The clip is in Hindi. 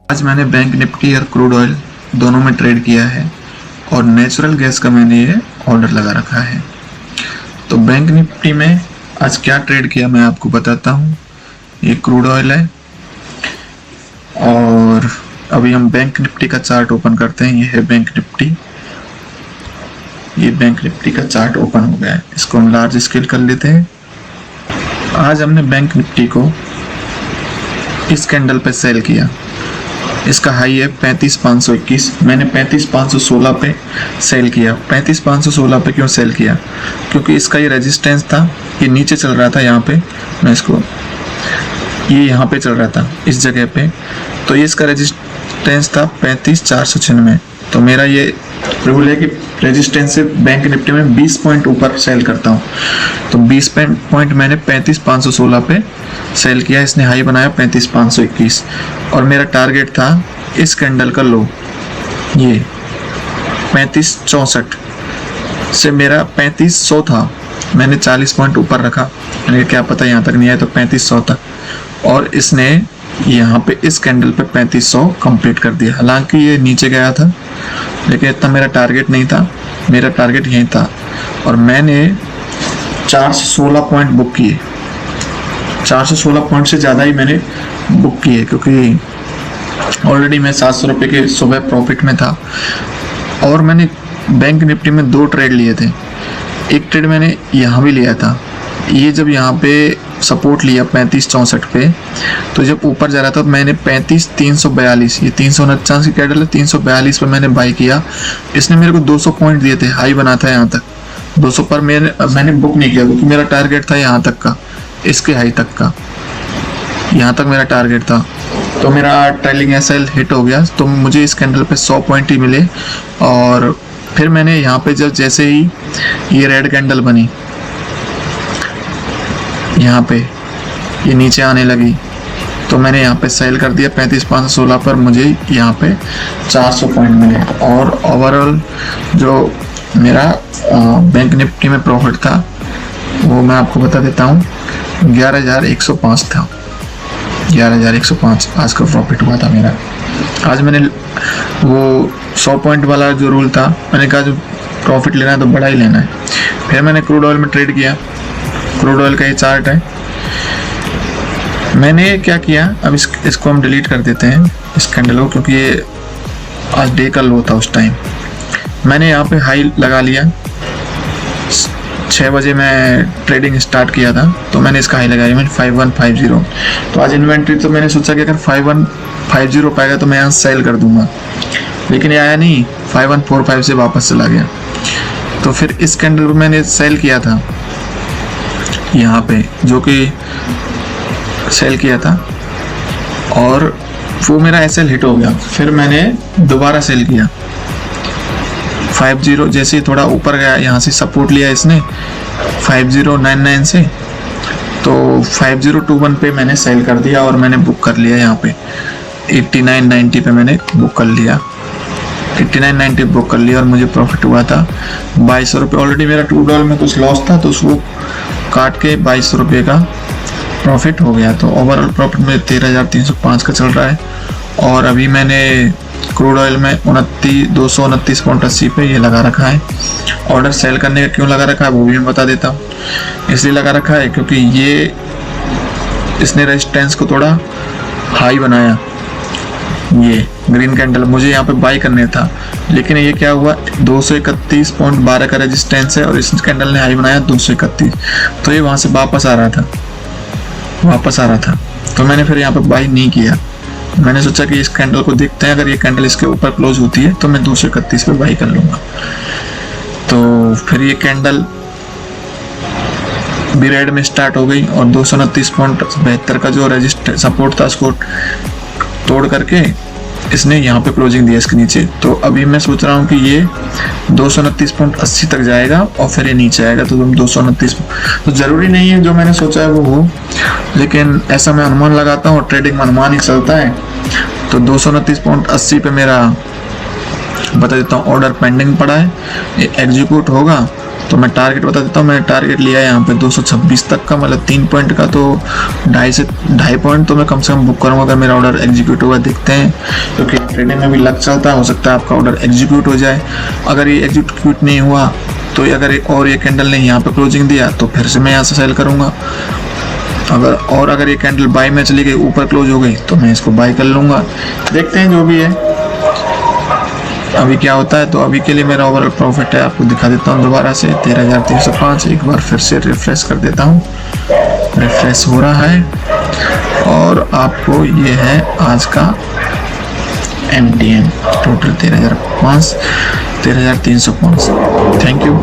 आज मैंने बैंक निफ्टी और क्रूड ऑयल दोनों में ट्रेड किया है और नेचुरल गैस का मैंने ये ऑर्डर लगा रखा है। तो बैंक निफ्टी में आज क्या ट्रेड किया मैं आपको बताता हूँ। ये क्रूड ऑयल है और अभी हम बैंक निफ्टी का चार्ट ओपन करते हैं। ये है बैंक निफ्टी। ये बैंक निफ्टी का चार्ट ओपन हो गया है। इसको हम लार्ज स्केल कर लेते हैं। आज हमने बैंक निफ्टी को इस कैंडल पे सेल किया। इसका हाई है 35,521। मैंने 35,516 पे सेल किया। 35,516 पे क्यों सेल किया? क्योंकि इसका ये रेजिस्टेंस था, ये नीचे चल रहा था। यहाँ पे मैं इसको ये यहाँ पे चल रहा था इस जगह पे, तो ये इसका रेजिस्टेंस था 35,496। तो मेरा ये रूल है कि रेजिस्टेंस से बैंक निफ्टी में 20 पॉइंट ऊपर सेल करता हूँ। तो 20 पॉइंट मैंने 35,516 पे सेल किया। इसने हाई बनाया 35,521 और मेरा टारगेट था इस कैंडल का लो, ये 35,64 से मेरा 3500 था। मैंने 40 पॉइंट ऊपर रखा। मैंने क्या पता यहाँ तक नहीं आया, तो 3500 तक, और इसने यहाँ पे इस कैंडल पे 3500 कंप्लीट कर दिया। हालांकि ये नीचे गया था लेकिन इतना मेरा टारगेट नहीं था। मेरा टारगेट यही था और मैंने 416 पॉइंट बुक किए। 416 पॉइंट से ज़्यादा ही मैंने बुक किए क्योंकि ऑलरेडी मैं 700 रुपये के सुबह प्रॉफिट में था। और मैंने बैंक निफ्टी में 2 ट्रेड लिए थे। एक ट्रेड मैंने यहाँ भी लिया था। ये जब यहाँ पे सपोर्ट लिया 3564 पे, तो जब ऊपर जा रहा था मैंने 35,342, ये 349 की कैंडल है, 342 पे मैंने बाई किया। इसने मेरे को 200 पॉइंट दिए थे, हाई बना था यहाँ तक 200 पर। मैंने बुक नहीं किया क्योंकि मेरा टारगेट था यहाँ तक का, इसके हाई तक का, यहाँ तक मेरा टारगेट था। तो मेरा ट्रेलिंग एसएल हिट हो गया, तो मुझे इस कैंडल पे 100 पॉइंट ही मिले। और फिर मैंने यहाँ पे जब जैसे ही ये रेड कैंडल बनी, यहाँ पे ये नीचे आने लगी, तो मैंने यहाँ पे सेल कर दिया 35,516 पर। मुझे यहाँ पे 400 पॉइंट मिले और ओवरऑल जो मेरा बैंक निफ्टी में प्रॉफिट था वो मैं आपको बता देता हूँ, 11,105 था। 11,105 आज का प्रॉफिट हुआ था मेरा। आज मैंने वो 100 पॉइंट वाला जो रूल था, मैंने कहा जो प्रॉफिट लेना है तो बड़ा ही लेना है। फिर मैंने क्रूड ऑयल में ट्रेड किया। क्रूड ऑयल का ये चार्ट है। मैंने क्या किया, अब इसको हम डिलीट कर देते हैं इस कैंडल को, क्योंकि ये आज डे का लो था उस टाइम। मैंने यहाँ पे हाई लगा लिया। 6 बजे मैं ट्रेडिंग स्टार्ट किया था, तो मैंने इसका हाई लगाया, मैंने 5150। तो आज इन्वेंट्री, तो मैंने सोचा कि अगर 5150 पाएगा तो मैं यहाँ सेल कर दूंगा, लेकिन ये आया नहीं, 5145 से वापस चला गया। तो फिर इस कैंडल को मैंने सेल किया था यहाँ पे, जो कि सेल किया था और वो मेरा एसएल हिट हो गया। फिर मैंने दोबारा सेल किया 50, जैसे थोड़ा ऊपर गया, यहाँ से सपोर्ट लिया इसने 5099 से, तो 5021 पे मैंने सेल कर दिया और मैंने बुक कर लिया यहाँ पे 8990 पे मैंने बुक कर लिया। 8990 बुक कर लिया और मुझे प्रॉफिट हुआ था 2200 रुपये। ऑलरेडी मेरा $2 में कुछ लॉस था, तो उसको काट के 2200 रुपये का प्रॉफिट हो गया। तो ओवरऑल प्रॉफिट में 13,305 का चल रहा है। और अभी मैंने क्रूड ऑयल में 229.80 पे ये लगा रखा है। ऑर्डर सेल करने का क्यों लगा रखा है वो भी मैं बता देता हूँ। इसलिए लगा रखा है क्योंकि ये इसने रेजिस्टेंस को थोड़ा हाई बनाया। ये ग्रीन कैंडल मुझे यहाँ पे बाई करने था, लेकिन ये क्या हुआ, 231.12 का रेजिस्टेंस है और इस कैंडल ने हाई बनाया 231, तो ये वहाँ से वापस आ रहा था। तो मैंने फिर यहाँ पे बाई नहीं किया। मैंने सोचा कि इस कैंडल को देखते हैं, अगर ये कैंडल इसके ऊपर क्लोज होती है तो मैं 231 पे बाई कर लूँगा। तो फिर ये कैंडल भी रेड में स्टार्ट हो गई और 229.72 का जो सपोर्ट था उसको तोड़ करके इसने यहाँ पे क्लोजिंग दिया इसके नीचे। तो अभी मैं सोच रहा हूँ कि ये 229.80 तक जाएगा और फिर ये नीचे आएगा, तो तुम 229। तो ज़रूरी नहीं है जो मैंने सोचा है वो हो, लेकिन ऐसा मैं अनुमान लगाता हूँ और ट्रेडिंग में अनुमान ही चलता है। तो 229.80 पे मेरा बता देता हूँ ऑर्डर पेंडिंग पड़ा है, एग्जीक्यूट होगा तो मैं टारगेट बता देता हूँ। मैंने टारगेट लिया है यहाँ पे 226 तक का, मतलब 3 पॉइंट का, तो 2.5 पॉइंट तो मैं कम से कम बुक करूँगा अगर मेरा ऑर्डर एग्जीक्यूट हुआ। देखते हैं, क्योंकि ट्रेडिंग में भी लक चलता है, हो सकता है आपका ऑर्डर एग्जीक्यूट हो जाए। अगर ये एग्जीक्यूट नहीं हुआ तो अगर ये कैंडल ने यहाँ पे क्लोजिंग दिया तो फिर से मैं यहाँ से सेल करूँगा। अगर ये कैंडल बाई में चली गई, ऊपर क्लोज हो गई, तो मैं इसको बाई कर लूँगा। देखते हैं जो भी है अभी क्या होता है। तो अभी के लिए मेरा ओवरऑल प्रॉफिट है, आपको दिखा देता हूँ दोबारा से 13,305। एक बार फिर से रिफ्रेश कर देता हूँ, रिफ्रेश हो रहा है और आपको ये है आज का MTM टोटल 13,305। Thank you.